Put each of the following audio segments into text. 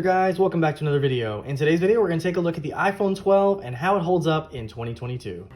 Hey guys, welcome back to another video. In today's video, we're going to take a look at the iPhone 12 and how it holds up in 2022.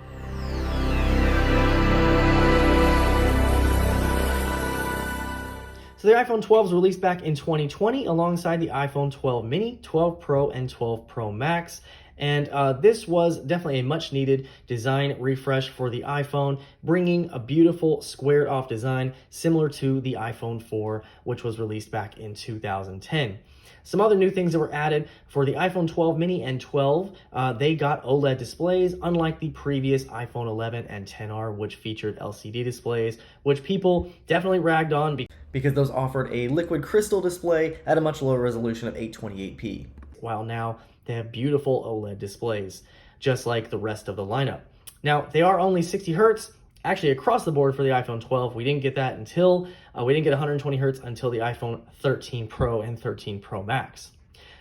So the iPhone 12 was released back in 2020 alongside the iPhone 12 mini, 12 Pro, and 12 Pro Max. And this was definitely a much needed design refresh for the iPhone, bringing a beautiful squared off design similar to the iPhone 4, which was released back in 2010. Some other new things that were added for the iPhone 12 mini and 12, they got OLED displays, unlike the previous iPhone 11 and 10R, which featured LCD displays, which people definitely ragged on because those offered a liquid crystal display at a much lower resolution of 828p, while now they have beautiful OLED displays, just like the rest of the lineup. Now, they are only 60 hertz. Actually, across the board for the iPhone 12, we didn't get that until, we didn't get 120 hertz until the iPhone 13 Pro and 13 Pro Max.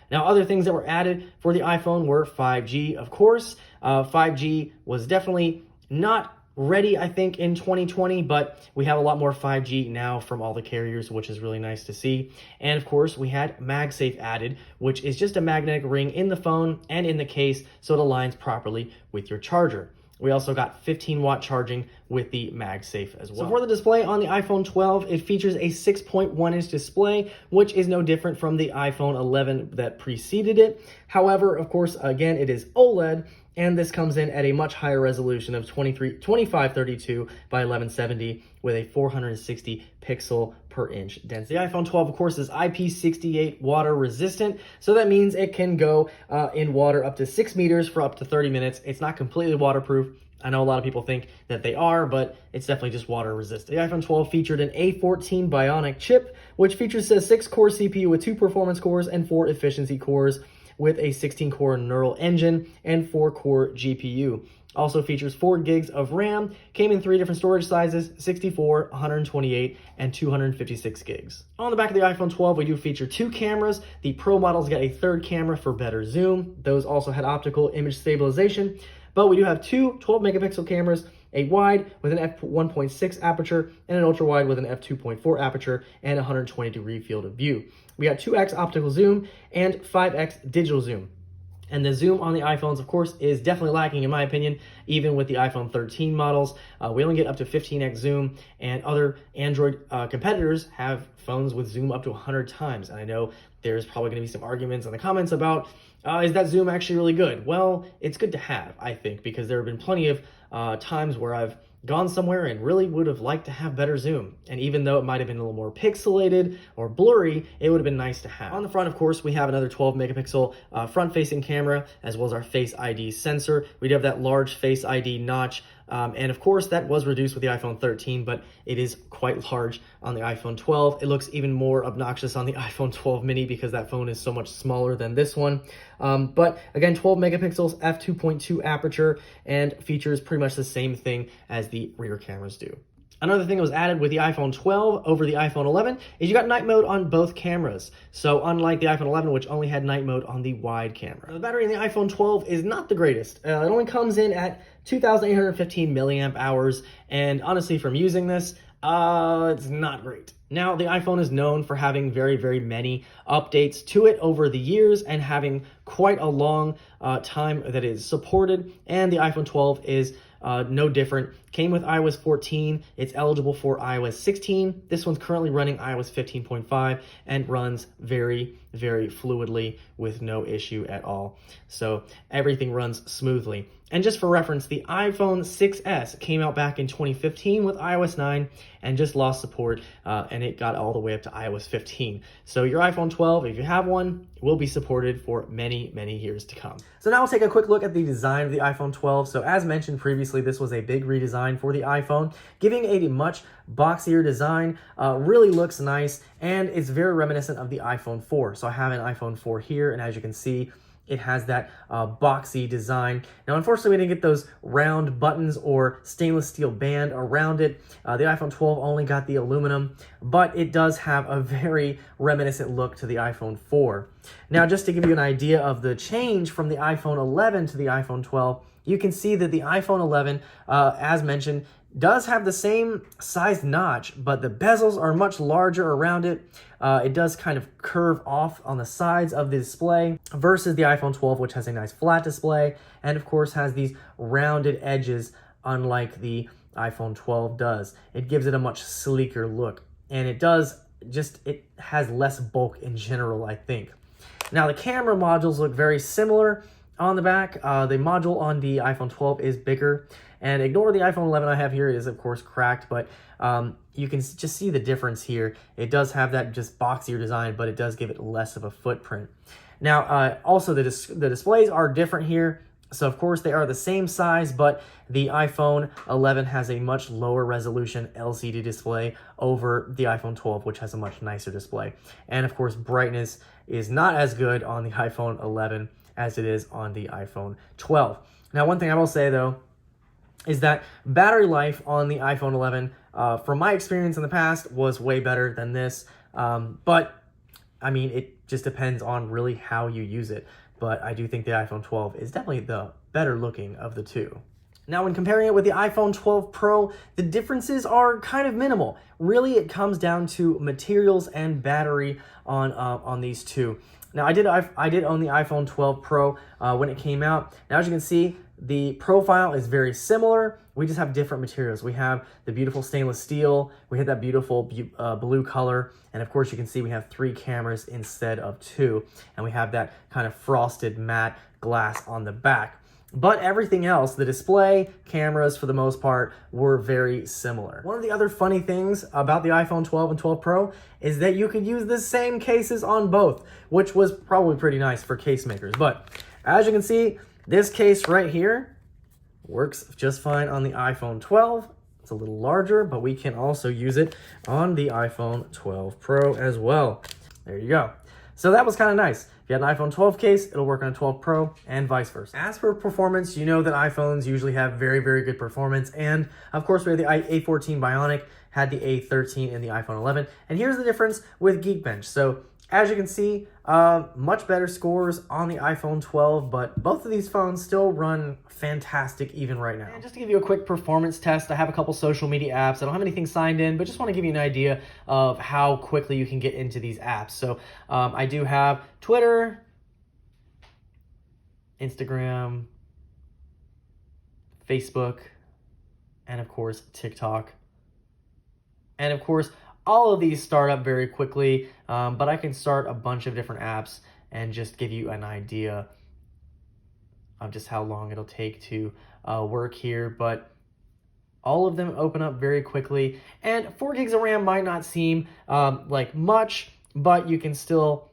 Now, other things that were added for the iPhone were 5G, of course. 5G was definitely not ready, I think, in 2020, but we have a lot more 5G now from all the carriers, which is really nice to see. And of course, we had MagSafe added, which is just a magnetic ring in the phone and in the case, so it aligns properly with your charger. We also got 15-watt charging with the MagSafe as well. So for the display on the iPhone 12, it features a 6.1-inch display, which is no different from the iPhone 11 that preceded it. However, of course, again, it is OLED, and this comes in at a much higher resolution of 2532 by 1170 with a 460 pixel per inch density. The iPhone 12, of course, is IP68 water resistant, so that means it can go in water up to 6 meters for up to 30 minutes. It's not completely waterproof. I know a lot of people think that they are, but it's definitely just water resistant. The iPhone 12 featured an A14 Bionic chip, which features a 6-core CPU with 2 performance cores and 4 efficiency cores, with a 16-core neural engine and 4-core GPU. Also features 4 gigs of RAM, came in 3 different storage sizes, 64, 128, and 256 gigs. On the back of the iPhone 12, we do feature 2 cameras. The Pro models got a 3rd camera for better zoom. Those also had optical image stabilization, but we do have 2 12-megapixel cameras, a wide with an f1.6 aperture and an ultra wide with an f2.4 aperture and 120-degree field of view. We got 2x optical zoom and 5x digital zoom. And the zoom on the iPhones, of course, is definitely lacking in my opinion, even with the iPhone 13 models. We only get up to 15x zoom, and other Android competitors have phones with zoom up to 100 times. And I know there's probably going to be some arguments in the comments about, is that zoom actually really good? Well, it's good to have, I think, because there have been plenty of times where I've gone somewhere and really would have liked to have better zoom. And even though it might have been a little more pixelated or blurry, it would have been nice to have. On the front, of course, we have another 12-megapixel front-facing camera, as well as our Face ID sensor. We do have that large Face ID notch. And of course, that was reduced with the iPhone 13, but it is quite large on the iPhone 12. It looks even more obnoxious on the iPhone 12 mini because that phone is so much smaller than this one. But again, 12 megapixels, f2.2 aperture, and features pretty much the same thing as the rear cameras do. Another thing that was added with the iPhone 12 over the iPhone 11 is you got night mode on both cameras. So unlike the iPhone 11, which only had night mode on the wide camera. The battery in the iPhone 12 is not the greatest. It only comes in at 2,815 milliamp hours. And honestly, from using this, it's not great. Now, the iPhone is known for having very, very many updates to it over the years and having quite a long time that is supported. And the iPhone 12 is no different. Came with iOS 14. It's eligible for iOS 16. This one's currently running iOS 15.5 and runs very, very fluidly with no issue at all. So everything runs smoothly. And just for reference, the iPhone 6S came out back in 2015 with iOS 9 and just lost support, and it got all the way up to iOS 15. So your iPhone 12, if you have one, will be supported for many, many years to come. So now we'll take a quick look at the design of the iPhone 12. So as mentioned previously, this was a big redesign for the iPhone, giving a much boxier design. Really looks nice, and it's very reminiscent of the iPhone 4. So I have an iPhone 4 here, and as you can see, it has that boxy design. Now, unfortunately, we didn't get those round buttons or stainless steel band around it. The iPhone 12 only got the aluminum, but it does have a very reminiscent look to the iPhone 4. Now, just to give you an idea of the change from the iPhone 11 to the iPhone 12, you can see that the iPhone 11, as mentioned, does have the same size notch, but the bezels are much larger around it. It does kind of curve off on the sides of the display versus the iPhone 12, which has a nice flat display and of course has these rounded edges, unlike the iPhone 12 does. It gives it a much sleeker look, and it has less bulk in general, I think. Now the camera modules look very similar on the back. The module on the iPhone 12 is bigger, and ignore the iPhone 11 I have here. It is of course cracked, but you can just see the difference here. It does have that just boxier design, but it does give it less of a footprint. Now also the displays are different here. So of course they are the same size, but the iPhone 11 has a much lower resolution LCD display over the iPhone 12, which has a much nicer display. And of course, brightness is not as good on the iPhone 11 as it is on the iPhone 12. Now, one thing I will say though, is that battery life on the iPhone 11, from my experience in the past, was way better than this. But I mean, it just depends on really how you use it. But I do think the iPhone 12 is definitely the better looking of the two. Now, when comparing it with the iPhone 12 Pro, the differences are kind of minimal. Really, it comes down to materials and battery on these two. Now, I did own the iPhone 12 Pro when it came out. Now, as you can see, the profile is very similar. We just have different materials. We have the beautiful stainless steel. We have that beautiful blue color. And of course, you can see we have 3 cameras instead of 2. And we have that kind of frosted matte glass on the back. But everything else, the display, cameras for the most part, were very similar. One of the other funny things about the iPhone 12 and 12 Pro is that you could use the same cases on both, which was probably pretty nice for case makers. But as you can see, this case right here works just fine on the iPhone 12. It's a little larger, but we can also use it on the iPhone 12 Pro as well. There you go. So that was kind of nice. If you had an iPhone 12 case, it'll work on a 12 Pro and vice versa. As for performance, you know that iPhones usually have very, very good performance. And of course, we have the A14 Bionic, had the A13 in the iPhone 11. And here's the difference with Geekbench. So as you can see, much better scores on the iPhone 12, but both of these phones still run fantastic even right now. And just to give you a quick performance test, I have a couple social media apps. I don't have anything signed in, but just want to give you an idea of how quickly you can get into these apps. So I do have Twitter, Instagram, Facebook, and of course, TikTok. And of course, all of these start up very quickly, but I can start a bunch of different apps and just give you an idea of just how long it'll take to work here. But all of them open up very quickly, and 4 gigs of RAM might not seem like much, but you can still,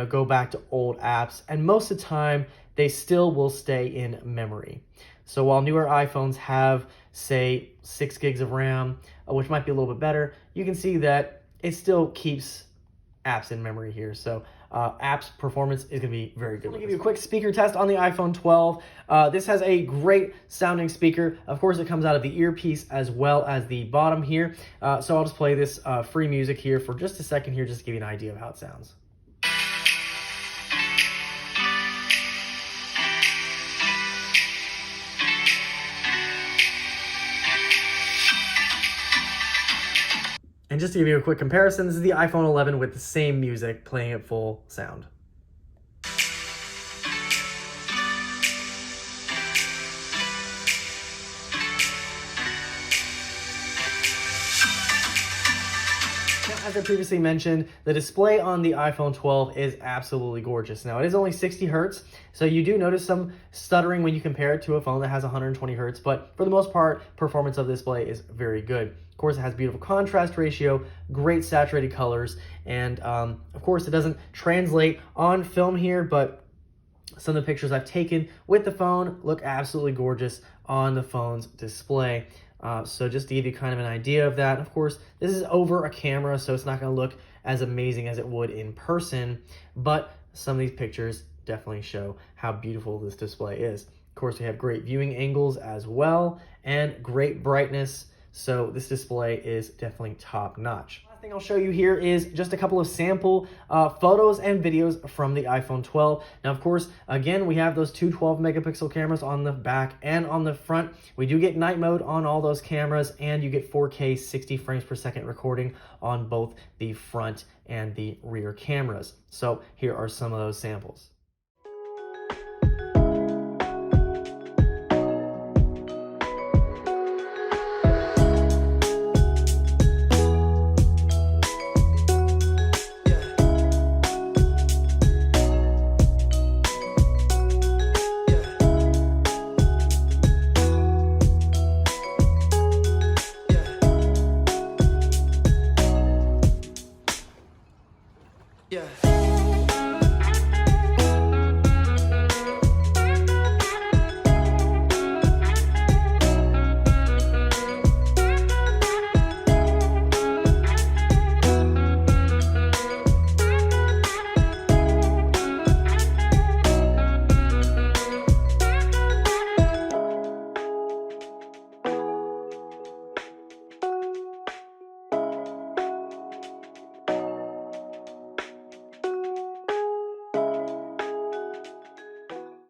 go back to old apps, and most of the time they still will stay in memory. So while newer iPhones have, say, 6 gigs of RAM, which might be a little bit better, you can see that it still keeps apps in memory here. So apps performance is going to be very good. I'm going to give you a quick speaker test on the iPhone 12. This has a great sounding speaker. Of course, it comes out of the earpiece as well as the bottom here. So I'll just play this free music here for just a second here, just to give you an idea of how it sounds. And just to give you a quick comparison, this is the iPhone 11 with the same music playing at full sound. Now, as I previously mentioned, the display on the iPhone 12 is absolutely gorgeous. Now, it is only 60 hertz, so you do notice some stuttering when you compare it to a phone that has 120 hertz, but for the most part, performance of the display is very good. Of course, it has beautiful contrast ratio, great saturated colors, and of course, it doesn't translate on film here, but some of the pictures I've taken with the phone look absolutely gorgeous on the phone's display. So just to give you kind of an idea of that, of course, this is over a camera, so it's not going to look as amazing as it would in person, but some of these pictures definitely show how beautiful this display is. Of course, we have great viewing angles as well, and great brightness. So this display is definitely top notch. Last thing I'll show you here is just a couple of sample photos and videos from the iPhone 12. Now, of course, again, we have those two 12 megapixel cameras on the back and on the front. We do get night mode on all those cameras, and you get 4K 60 frames per second recording on both the front and the rear cameras. So here are some of those samples. Yeah.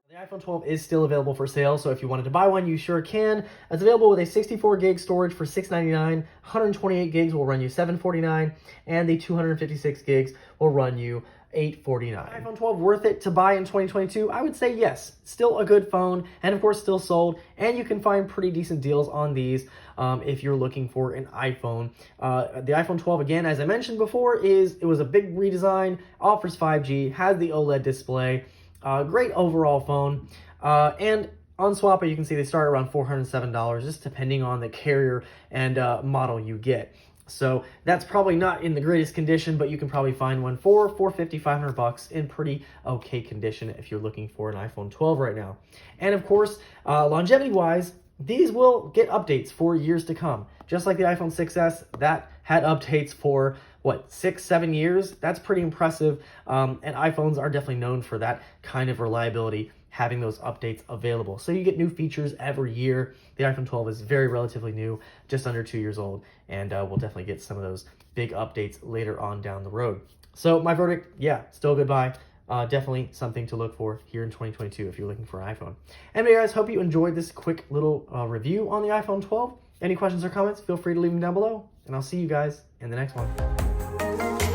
The iPhone 12 is still available for sale, so if you wanted to buy one, you sure can. It's available with a 64 gig storage for $699, 128 gigs will run you $749, and the 256 gigs will run you $849. iPhone 12 worth it to buy in 2022? I would say yes. Still a good phone, and of course still sold, and you can find pretty decent deals on these if you're looking for an iPhone. The iPhone 12, again, as I mentioned before, it was a big redesign, offers 5G, has the OLED display. Great overall phone, and on Swappa you can see they start around $407, just depending on the carrier and model you get. So that's probably not in the greatest condition, but you can probably find one for $450, $500 in pretty okay condition if you're looking for an iPhone 12 right now. And of course, longevity-wise, these will get updates for years to come. Just like the iPhone 6s, that had updates for, what, 6-7 years? That's pretty impressive, and iPhones are definitely known for that kind of reliability, having those updates available. So you get new features every year. The iPhone 12 is very relatively new, just under 2 years old, and we'll definitely get some of those big updates later on down the road. So my verdict, yeah, still a good buy. Definitely something to look for here in 2022 if you're looking for an iPhone. Anyway, guys, hope you enjoyed this quick little review on the iPhone 12. Any questions or comments, feel free to leave them down below, and I'll see you guys in the next one.